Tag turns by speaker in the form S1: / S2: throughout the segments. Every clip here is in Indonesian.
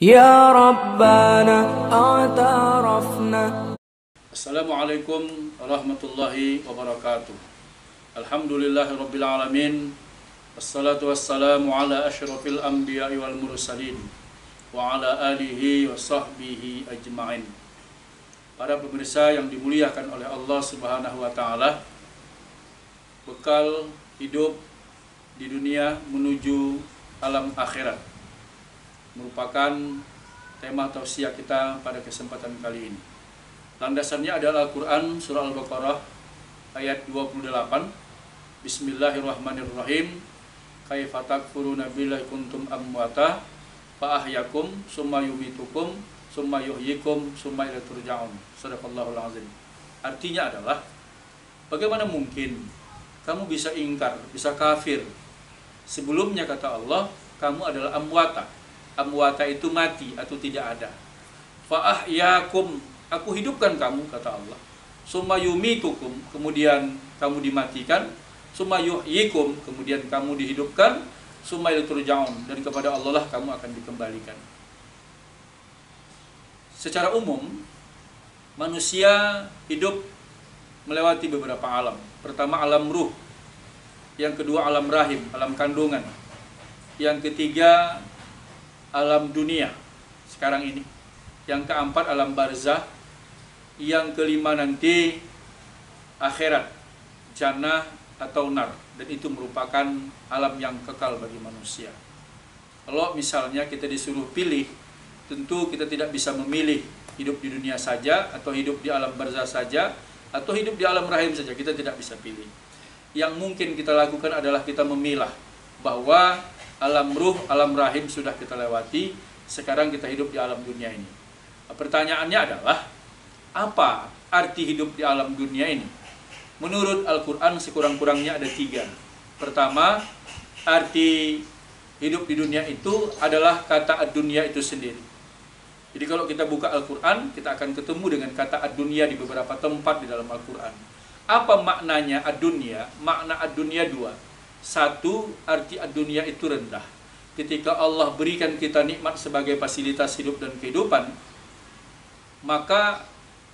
S1: Ya Rabbana a'tarafna.
S2: Assalamualaikum warahmatullahi wabarakatuh. Alhamdulillahirabbil alamin. Wassalatu wassalamu ala asyrafil anbiya'i wal mursalin wa ala alihi wa sahbihi ajma'in. Para pemirsa yang dimuliakan oleh Allah Subhanahu wa taala, bekal hidup di dunia menuju alam akhirat merupakan tema tausiah kita pada kesempatan kali ini. Landasannya adalah Al-Quran surah Al-Baqarah ayat 28. Bismillahirrahmanirrahim. Kaifa takfuruna billahi kuntum amwata fa ahyakum summa yumitukum summa yuhyikum summa ilaihi turja'un. Shadaqallahul azim. Artinya adalah, bagaimana mungkin kamu bisa ingkar, bisa kafir? Sebelumnya kata Allah, kamu adalah amwata. Amwata itu mati atau tidak ada. Fa ahyakum, aku hidupkan kamu kata Allah. Summa yumitukum, kemudian kamu dimatikan. Summa yuhyikum, kemudian kamu dihidupkan. Summa ilaihi turja'un, dan kepada Allah lah kamu akan dikembalikan. Secara umum, manusia hidup melewati beberapa alam. Pertama alam ruh, yang kedua alam rahim, alam kandungan, yang ketiga alam dunia sekarang ini, yang keempat alam barzah, yang kelima nanti akhirat, jannah atau nar, dan itu merupakan alam yang kekal bagi manusia. Kalau misalnya kita disuruh pilih, tentu kita tidak bisa memilih hidup di dunia saja, atau hidup di alam barzah saja, atau hidup di alam rahim saja. Kita tidak bisa pilih. Yang mungkin kita lakukan adalah kita memilah bahwa alam ruh, alam rahim sudah kita lewati, sekarang kita hidup di alam dunia ini. Pertanyaannya adalah, apa arti hidup di alam dunia ini? Menurut Al-Quran sekurang-kurangnya ada 3. Pertama, arti hidup di dunia itu adalah kata ad-dunya itu sendiri. Jadi kalau kita buka Al-Quran, kita akan ketemu dengan kata ad-dunya di beberapa tempat di dalam Al-Quran. Apa maknanya ad-dunya? Makna ad-dunya 2. Satu, arti ad-dunya itu rendah. Ketika Allah berikan kita nikmat sebagai fasilitas hidup dan kehidupan, maka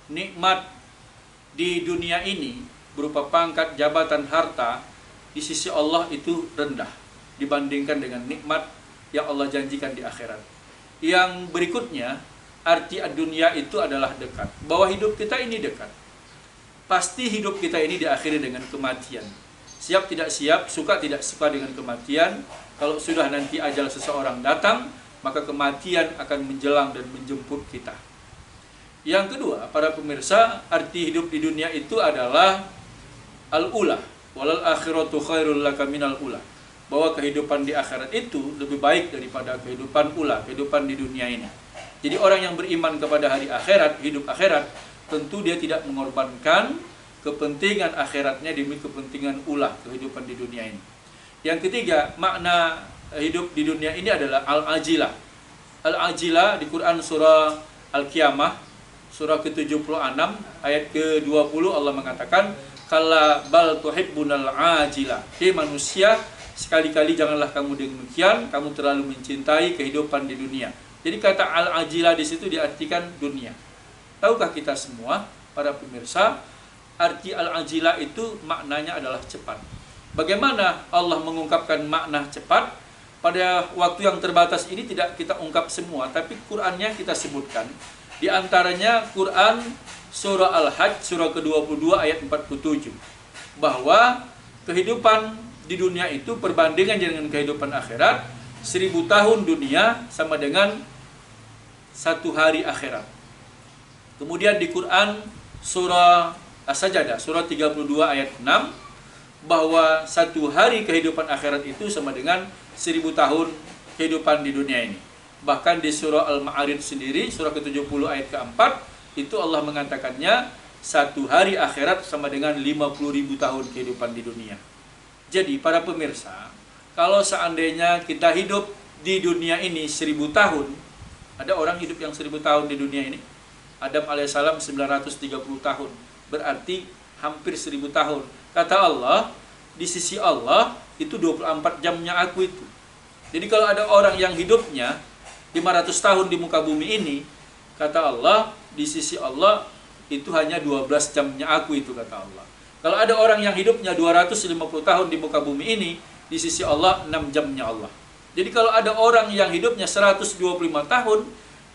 S2: nikmat di dunia ini berupa pangkat, jabatan, harta, di sisi Allah itu rendah dibandingkan dengan nikmat yang Allah janjikan di akhirat. Yang berikutnya, arti ad-dunya itu adalah dekat. Bahwa hidup kita ini dekat. Pasti hidup kita ini diakhiri dengan kematian. Siap tidak siap, suka tidak suka dengan kematian. Kalau sudah nanti ajal seseorang datang, maka kematian akan menjelang dan menjemput kita. Yang kedua, para pemirsa, arti hidup di dunia itu adalah al-ula, walal akhiratu khairul laka minal ula. Bahwa kehidupan di akhirat itu lebih baik daripada kehidupan ula, kehidupan di dunia ini. Jadi orang yang beriman kepada hari akhirat, hidup akhirat, tentu dia tidak mengorbankan kepentingan akhiratnya demi kepentingan ulah kehidupan di dunia ini. Yang ketiga, makna hidup di dunia ini adalah al-ajilah. Al-ajilah di Quran surah Al-Qiyamah, surah ke-76 ayat ke-20, Allah mengatakan, kalla bal tuhibbunal ajilah. Hei manusia, sekali-kali janganlah kamu demikian, kamu terlalu mencintai kehidupan di dunia. Jadi kata al-ajilah di situ diartikan dunia. Tahukah kita semua, para pemirsa, arti al-ajilah itu maknanya adalah cepat. Bagaimana Allah mengungkapkan makna cepat? Pada waktu yang terbatas ini tidak kita ungkap semua, tapi Qur'annya kita sebutkan. Di antaranya Quran surah Al-Hajj surah ke-22 ayat 47. Bahwa kehidupan di dunia itu perbandingan dengan kehidupan akhirat, 1000 tahun dunia sama dengan 1 hari akhirat. Kemudian di Quran surah As-Sajdah surah 32 ayat 6, bahwa 1 hari kehidupan akhirat itu sama dengan 1000 tahun kehidupan di dunia ini. Bahkan di surah Al-Ma'arij sendiri surah ke-70 ayat ke-4 itu Allah mengatakannya 1 hari akhirat sama dengan 50.000 tahun kehidupan di dunia. Jadi para pemirsa, kalau seandainya kita hidup di dunia ini 1000 tahun, ada orang hidup yang 1000 tahun di dunia ini. Adam alaihissalam 930 tahun. Berarti hampir 1000 tahun. Kata Allah, di sisi Allah itu 24 jamnya aku itu. Jadi kalau ada orang yang hidupnya 500 tahun di muka bumi ini, kata Allah, di sisi Allah itu hanya 12 jamnya aku itu, kata Allah. Kalau ada orang yang hidupnya 250 tahun di muka bumi ini, di sisi Allah 6 jamnya Allah. Jadi kalau ada orang yang hidupnya 125 tahun,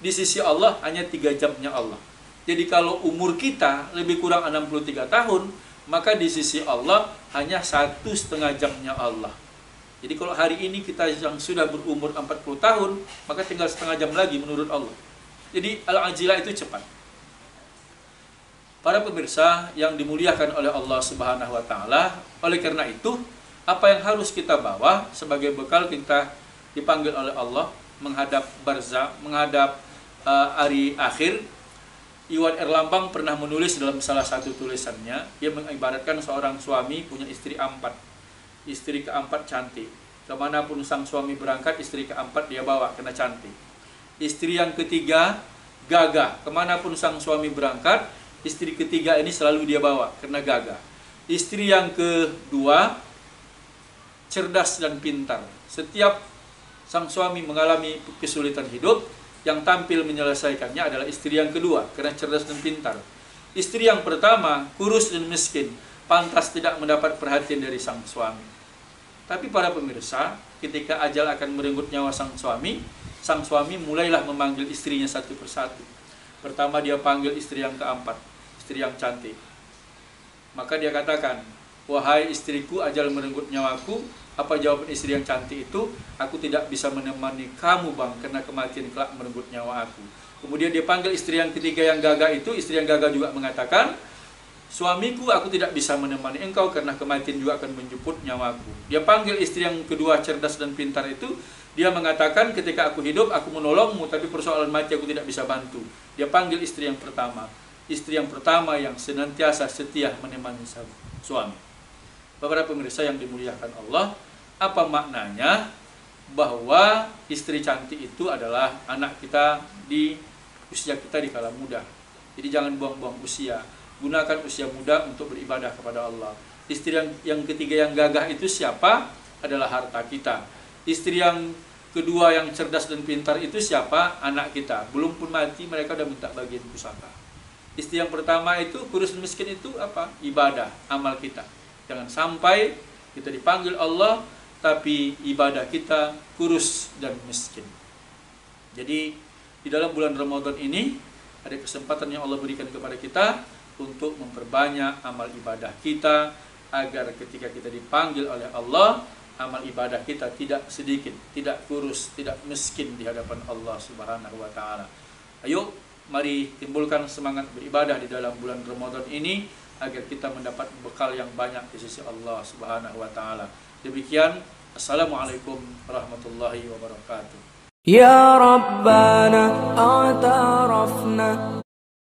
S2: di sisi Allah hanya 3 jamnya Allah. Jadi kalau umur kita lebih kurang 63 tahun, maka di sisi Allah hanya 1,5 jamnya Allah. Jadi kalau hari ini kita yang sudah berumur 40 tahun, maka tinggal setengah jam lagi menurut Allah. Jadi al-ajilah itu cepat. Para pemirsa yang dimuliakan oleh Allah Subhanahu wa taala, oleh karena itu, apa yang harus kita bawa sebagai bekal kita dipanggil oleh Allah menghadap barzakh, menghadap hari akhir. Iwan Erlambang pernah menulis dalam salah satu tulisannya, dia mengibaratkan seorang suami punya istri 4. Istri keempat cantik. Kemanapun sang suami berangkat, istri keempat dia bawa, kena cantik. Istri yang ketiga gagah. Kemanapun sang suami berangkat, istri ketiga ini selalu dia bawa, kena gagah. Istri yang kedua cerdas dan pintar. Setiap sang suami mengalami kesulitan hidup, yang tampil menyelesaikannya adalah istri yang kedua, karena cerdas dan pintar. Istri yang pertama kurus dan miskin, pantas tidak mendapat perhatian dari sang suami. Tapi para pemirsa, ketika ajal akan merenggut nyawa sang suami mulailah memanggil istrinya satu persatu. Pertama dia panggil istri yang keempat, istri yang cantik. Maka dia katakan, wahai istriku, ajal merenggut nyawaku. Apa jawaban istri yang cantik itu? Aku tidak bisa menemani kamu, Bang, karena kematian kelak merenggut nyawa aku. Kemudian dia panggil istri yang ketiga yang gagah itu. Istri yang gagah juga mengatakan, suamiku, aku tidak bisa menemani engkau karena kematian juga akan menjemput nyawaku. Dia panggil istri yang kedua cerdas dan pintar itu. Dia mengatakan, ketika aku hidup aku menolongmu, tapi persoalan mati aku tidak bisa bantu. Dia panggil istri yang pertama. Istri yang pertama yang senantiasa setia menemani suami. Para pemirsa yang dimuliakan Allah, apa maknanya bahwa istri cantik itu adalah anak kita di usia kita di kala muda. Jadi jangan buang-buang usia. Gunakan usia muda untuk beribadah kepada Allah. Istri yang ketiga yang gagah itu siapa? Adalah harta kita. Istri yang kedua yang cerdas dan pintar itu siapa? Anak kita. Belum pun mati mereka sudah minta bagian pusaka. Istri yang pertama itu kurus dan miskin itu apa? Ibadah, amal kita. Jangan sampai kita dipanggil Allah, tapi ibadah kita kurus dan miskin. Jadi di dalam bulan Ramadan ini ada kesempatan yang Allah berikan kepada kita untuk memperbanyak amal ibadah kita, agar ketika kita dipanggil oleh Allah, amal ibadah kita tidak sedikit, tidak kurus, tidak miskin di hadapan Allah Subhanahu wa taala. Ayo, mari timbulkan semangat beribadah di dalam bulan Ramadan ini, agar kita mendapat bekal yang banyak di sisi Allah Subhanahu wa taala. Demikian, assalamualaikum warahmatullahi wabarakatuh.
S1: Ya Rabbana a'tarafna